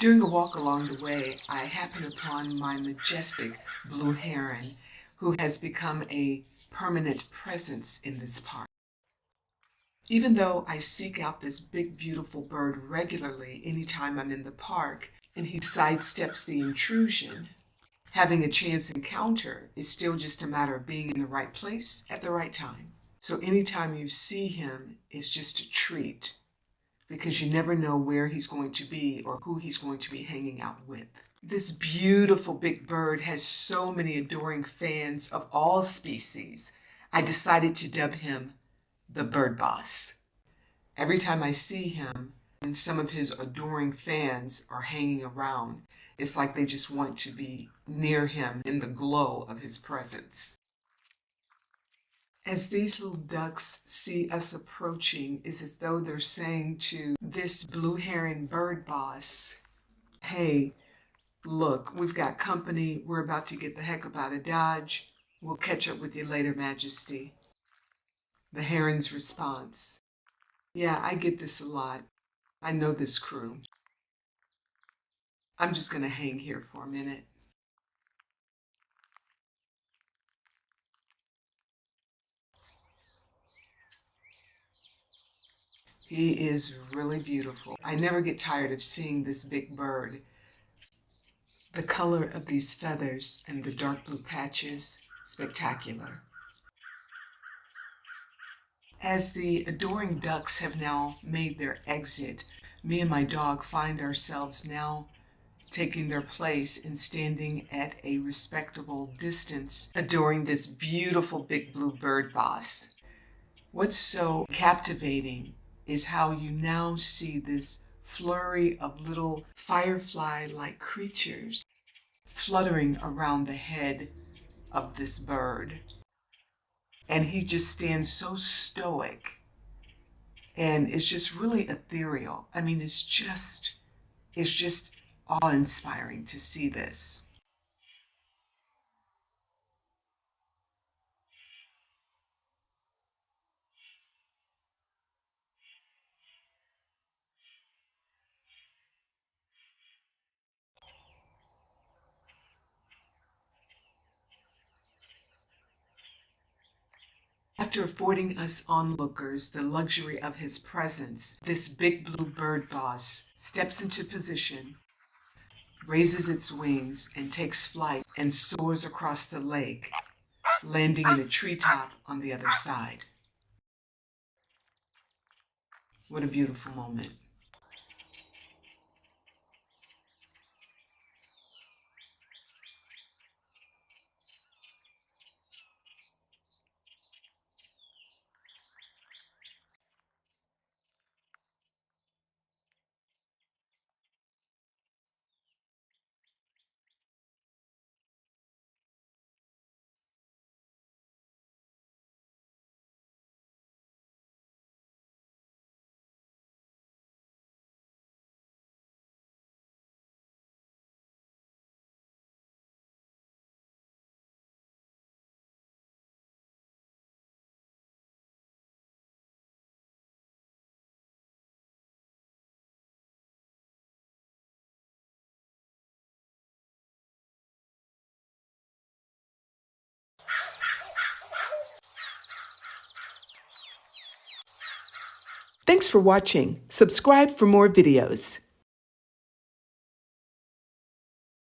During a walk along the way, I happened upon my majestic blue heron, who has become a permanent presence in this park. Even though I seek out this big, beautiful bird regularly anytime I'm in the park, and he sidesteps the intrusion, having a chance encounter is still just a matter of being in the right place at the right time. So anytime you see him, it's just a treat, because you never know where he's going to be or who he's going to be hanging out with. This beautiful big bird has so many adoring fans of all species. I decided to dub him the Bird Boss. Every time I see him and some of his adoring fans are hanging around, it's like they just want to be near him in the glow of his presence. As these little ducks see us approaching, it's as though they're saying to this blue heron bird boss, "Hey, look, we've got company. We're about to get the heck up out of Dodge. We'll catch up with you later, Majesty." The heron's response, "Yeah, I get this a lot. I know this crew. I'm just going to hang here for a minute." He is really beautiful. I never get tired of seeing this big bird. The color of these feathers and the dark blue patches, spectacular. As the adoring ducks have now made their exit, me and my dog find ourselves now taking their place and standing at a respectable distance, adoring this beautiful big blue bird boss. What's so captivating is how you now see this flurry of little firefly-like creatures fluttering around the head of this bird. And he just stands so stoic, and it's just really ethereal. I mean, it's just awe-inspiring to see this. After affording us onlookers the luxury of his presence, this big blue bird boss steps into position, raises its wings, and takes flight and soars across the lake, landing in a treetop on the other side. What a beautiful moment. Thanks for watching. Subscribe for more videos.